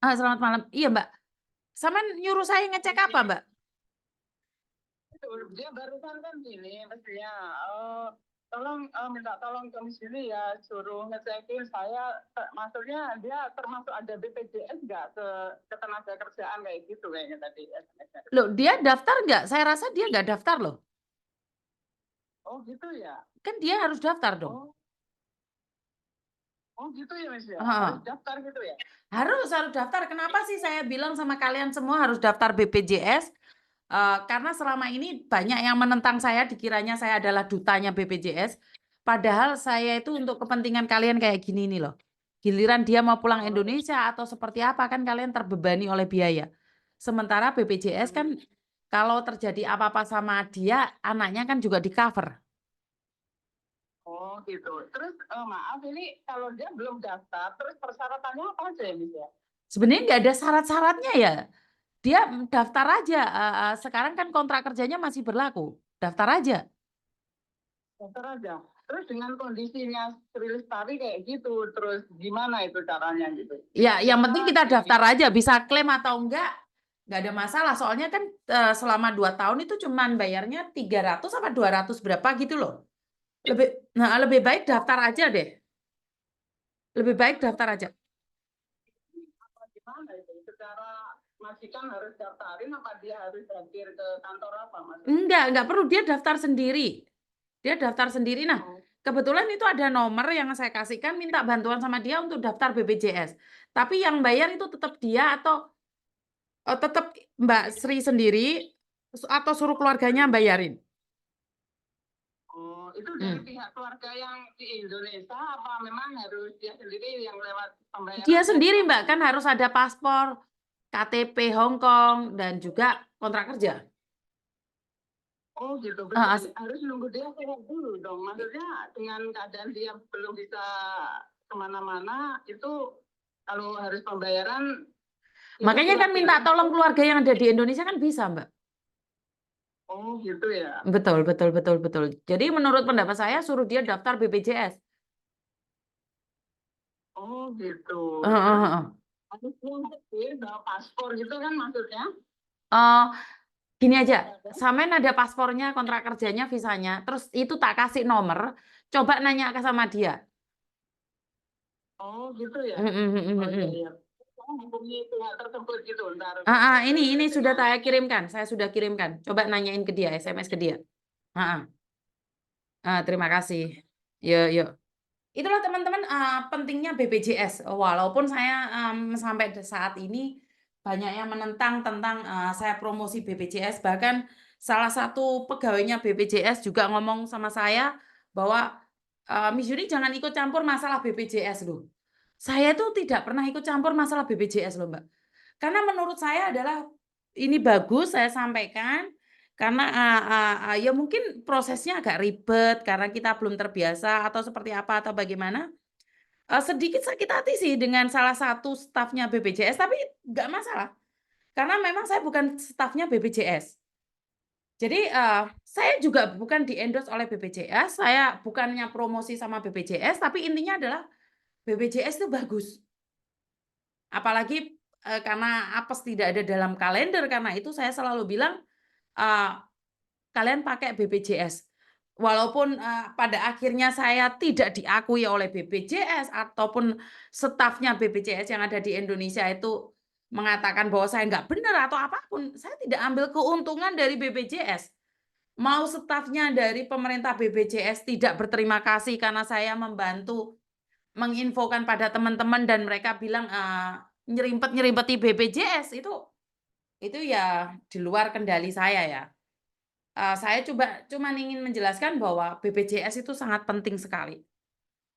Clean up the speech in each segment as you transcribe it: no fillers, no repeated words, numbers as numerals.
Selamat malam. Iya, Mbak. Sampean nyuruh saya ngecek apa, Ini Mbak? itu dia barusan kan gini mestinya, tolong, minta tolong ke sini ya, suruh ngecekin saya, maksudnya dia termasuk ada BPJS nggak ke ketenagakerjaan kayak gitu kayaknya tadi SMS-nya Loh, ketemu. dia daftar nggak? Saya rasa dia nggak daftar loh. Oh gitu ya? Kan dia harus daftar dong. Oh oh gitu ya Mas ya? Harus Heeh. daftar gitu ya? Harus daftar. Kenapa sih saya bilang sama kalian semua harus daftar BPJS? Karena selama ini banyak yang menentang saya, dikiranya saya adalah dutanya BPJS. Padahal saya itu untuk kepentingan kalian kayak gini nih loh. Giliran dia mau pulang Oh, Indonesia atau seperti apa kan kalian terbebani oleh biaya. Sementara BPJS kan kalau terjadi apa-apa sama dia, anaknya kan juga di cover. oh gitu. Terus, maaf ini kalau dia belum daftar, terus persyaratannya apa aja ya Mas ya? Sebenarnya nggak ada syarat-syaratnya ya. Dia daftar aja. Sekarang kan kontrak kerjanya masih berlaku. Daftar aja. Daftar aja. Terus dengan kondisinya Sri Lestari kayak gitu, terus gimana itu caranya gitu? Ya, yang penting Bisa kita di daftar aja. Bisa klaim atau nggak ada masalah. Soalnya kan selama 2 tahun itu cuman bayarnya 300 apa 200 berapa gitu loh. Lebih baik daftar aja deh. Lebih baik daftar aja. apa gimana itu? Secara majikan harus daftarin apa dia harus hadir ke kantor apa maksudnya? Enggak perlu dia daftar sendiri. Dia daftar sendiri. Nah, Oh, kebetulan itu ada nomor yang saya kasihkan minta bantuan sama dia untuk daftar BPJS. Tapi yang bayar itu tetap dia atau tetap Mbak Sri sendiri atau suruh keluarganya bayarin. oh, itu dari Hmm. pihak keluarga yang di Indonesia apa memang harus dia sendiri yang lewat Dia pembayarannya sendiri gimana Mbak kan itu? harus ada paspor, KTP Hong Kong dan juga kontrak kerja. Oh gitu, Eh, berarti as- harus nunggu dia sehat dulu dong. Maksudnya dengan keadaan dia belum bisa kemana-mana, itu kalau harus pembayaran itu Makanya surat kan minta jalan. tolong keluarga yang ada di Indonesia kan bisa Mbak. Oh gitu ya. Betul. Jadi menurut pendapat saya suruh dia daftar BPJS. Oh gitu. Eh, eh, Terus eh. harus nunjukin bawa paspor gitu kan maksudnya? Eh, Gini aja, Masih ada? Samen ada paspornya, kontrak kerjanya, visanya, terus itu tak kasih nomor, coba nanya ke sama dia. Oh gitu ya. Mm, mm, mm, Oh mm, iya mm. iya. Saya hubungi pihak tersebut gitu ntar Ini sudah dengan saya kirimkan, saya sudah kirimkan. Coba nanyain ke dia, SMS ke dia. Ah, ah. Terima kasih. Yuk. Itulah teman-teman pentingnya BPJS. Walaupun saya sampai saat ini banyak yang menentang tentang saya promosi BPJS. Bahkan salah satu pegawainya BPJS juga ngomong sama saya bahwa Miss Yuni jangan ikut campur masalah BPJS loh. Saya tuh tidak pernah ikut campur masalah BPJS loh, Mbak. Karena menurut saya adalah ini bagus saya sampaikan karena ya mungkin prosesnya agak ribet karena kita belum terbiasa atau seperti apa atau bagaimana. Sedikit sakit hati sih dengan salah satu stafnya BPJS tapi nggak masalah karena memang saya bukan stafnya BPJS. Jadi saya juga bukan di-endorse oleh BPJS, saya bukannya promosi sama BPJS, tapi intinya adalah BPJS itu bagus. Apalagi karena apes tidak ada dalam kalender, karena itu saya selalu bilang eee, kalian pakai BPJS. Walaupun pada akhirnya saya tidak diakui oleh BPJS ataupun stafnya BPJS yang ada di Indonesia itu mengatakan bahwa saya nggak benar atau apapun, saya tidak ambil keuntungan dari BPJS. Mau stafnya dari pemerintah BPJS tidak berterima kasih karena saya membantu menginfokan pada teman-teman dan mereka bilang nyerimpet-nyerimpeti BPJS itu ya di luar kendali saya ya. Saya cuman ingin menjelaskan bahwa BPJS itu sangat penting sekali.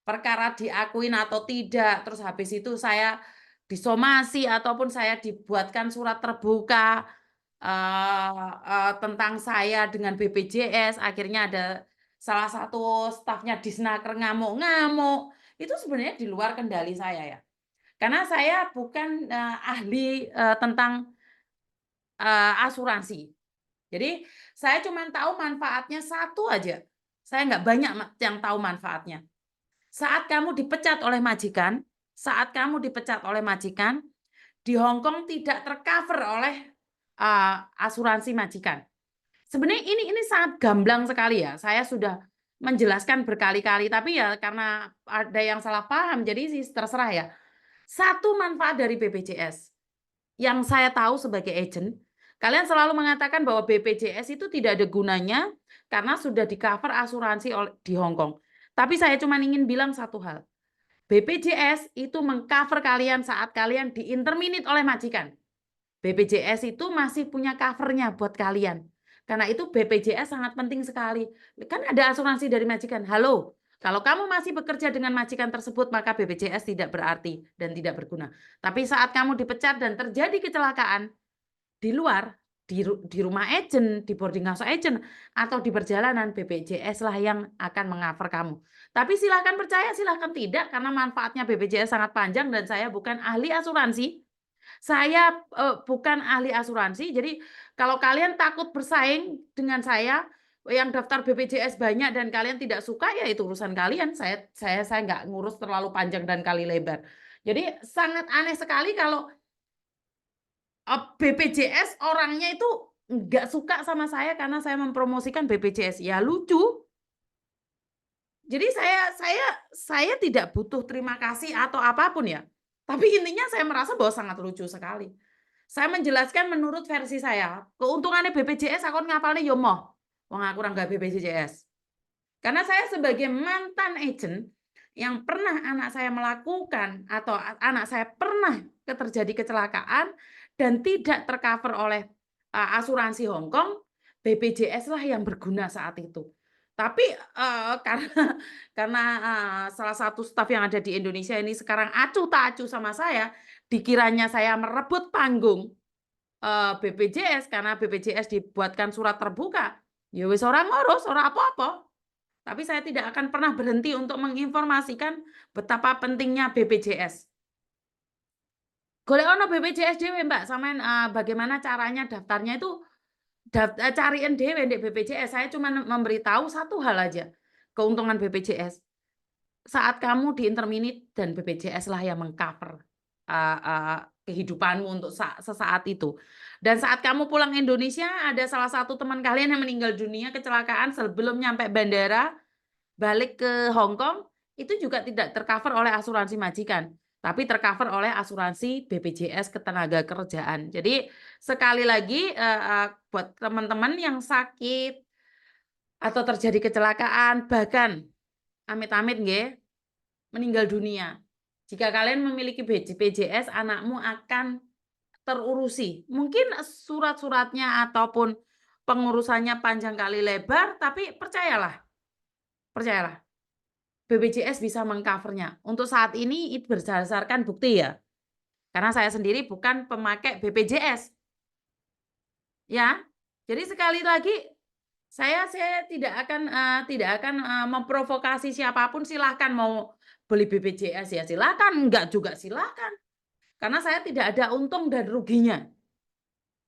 Perkara diakuin atau tidak, terus habis itu saya disomasi ataupun saya dibuatkan surat terbuka tentang saya dengan BPJS, akhirnya ada salah satu stafnya Disnaker ngamuk-ngamuk, itu sebenarnya di luar kendali saya ya. Karena saya bukan ahli tentang asuransi. Jadi saya cuma tahu manfaatnya satu aja. Saya nggak banyak yang tahu manfaatnya. Saat kamu dipecat oleh majikan, di Hong Kong tidak tercover oleh asuransi majikan. Sebenarnya ini sangat gamblang sekali ya. Saya sudah menjelaskan berkali-kali, tapi ya karena ada yang salah paham, jadi sih terserah ya. Satu manfaat dari BPJS yang saya tahu sebagai agent, kalian selalu mengatakan bahwa BPJS itu tidak ada gunanya karena sudah di-cover asuransi di Hong Kong. Tapi saya cuma ingin bilang satu hal. BPJS itu mengcover kalian saat kalian di-interminate oleh majikan. BPJS itu masih punya covernya buat kalian. Karena itu BPJS sangat penting sekali. Kan ada asuransi dari majikan. Halo, kalau kamu masih bekerja dengan majikan tersebut, maka BPJS tidak berarti dan tidak berguna. Tapi saat kamu dipecat dan terjadi kecelakaan di luar, di rumah agent, di boarding house agent, atau di perjalanan, BPJS lah yang akan meng-cover kamu. Tapi silahkan percaya, silahkan tidak, karena manfaatnya BPJS sangat panjang dan saya bukan ahli asuransi. Saya bukan ahli asuransi, jadi kalau kalian takut bersaing dengan saya yang daftar BPJS banyak dan kalian tidak suka, ya itu urusan kalian. Saya nggak ngurus terlalu panjang dan kali lebar. Jadi sangat aneh sekali kalau BPJS orangnya itu nggak suka sama saya karena saya mempromosikan BPJS. Ya lucu. Jadi saya tidak butuh terima kasih atau apapun ya. Tapi intinya saya merasa bahwa sangat lucu sekali. Saya menjelaskan menurut versi saya. Keuntungannya BPJS aku ngapalnya yo moh. Wong aku ora nggak BPJS. Karena saya sebagai mantan agent yang pernah anak saya melakukan atau anak saya pernah terjadi kecelakaan dan tidak tercover oleh asuransi Hong Kong, BPJS lah yang berguna saat itu. Tapi karena salah satu staf yang ada di Indonesia ini sekarang acuh tak acuh sama saya, dikiranya saya merebut panggung BPJS karena BPJS dibuatkan surat terbuka. Ya wis ora ngurus, ora apa-apa. Tapi saya tidak akan pernah berhenti untuk menginformasikan betapa pentingnya BPJS. Golek ono BPJS dhewe, Mbak, sampean bagaimana caranya daftarnya itu cariin dhewe ndek BPJS. Saya cuma memberitahu satu hal aja, keuntungan BPJS. Saat kamu di-interminate dan BPJS lah yang meng-cover kehidupanmu untuk sesaat itu. Dan saat kamu pulang Indonesia, ada salah satu teman kalian yang meninggal dunia kecelakaan sebelum nyampe bandara, balik ke Hong Kong, itu juga tidak tercover oleh asuransi majikan, tapi tercover oleh asuransi BPJS Ketenagakerjaan. Jadi sekali lagi buat teman-teman yang sakit atau terjadi kecelakaan, bahkan amit-amit nggih, meninggal dunia. Jika kalian memiliki BPJS, anakmu akan terurusi. Mungkin surat-suratnya ataupun pengurusannya panjang kali lebar, tapi percayalah, BPJS bisa meng-cover-nya. Untuk saat ini itu berdasarkan bukti ya. Karena saya sendiri bukan pemakai BPJS. Ya. Jadi sekali lagi saya tidak akan memprovokasi siapapun, silahkan mau beli BPJS ya silahkan, enggak juga silahkan. Karena saya tidak ada untung dan ruginya.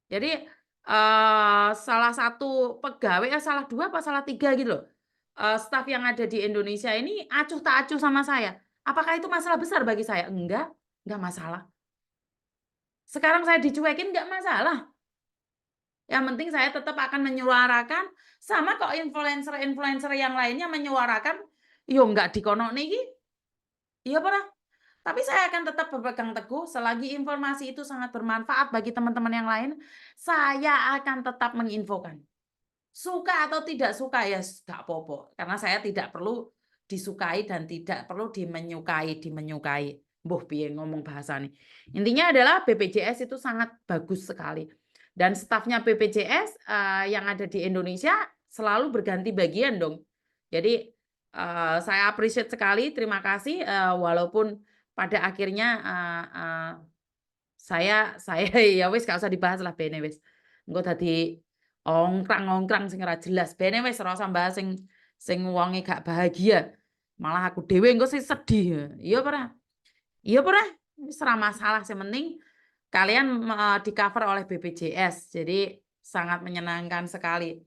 Jadi salah satu pegawai, salah dua apa salah tiga gitu loh. Staf yang ada di Indonesia ini acuh tak acuh sama saya. Apakah itu masalah besar bagi saya? Enggak masalah. Sekarang saya dicuekin enggak masalah. Yang penting saya tetap akan menyuarakan, sama kok influencer-influencer yang lainnya menyuarakan, yo enggak dikono niki. Iya pernah. Tapi saya akan tetap berpegang teguh selagi informasi itu sangat bermanfaat bagi teman-teman yang lain, saya akan tetap menginfokan. Suka atau tidak suka ya enggak apa-apa, karena saya tidak perlu disukai dan tidak perlu dimenyukai. Mbuh piye ngomong bahasane. Intinya adalah BPJS itu sangat bagus sekali. Dan stafnya BPJS yang ada di Indonesia selalu berganti bagian dong. Jadi saya appreciate sekali, terima kasih walaupun pada akhirnya saya ya wis gak usah dibahas lah bene wis. Engko dadi ongkrang-ongkrang sing ora jelas. Bene wis ora usah bahas sing wonge gak bahagia. Malah aku dhewe engko sing sedih. Iya apa ora? Iya apa ora? Wis ora masalah, sing penting kalian di-cover oleh BPJS. Jadi sangat menyenangkan sekali.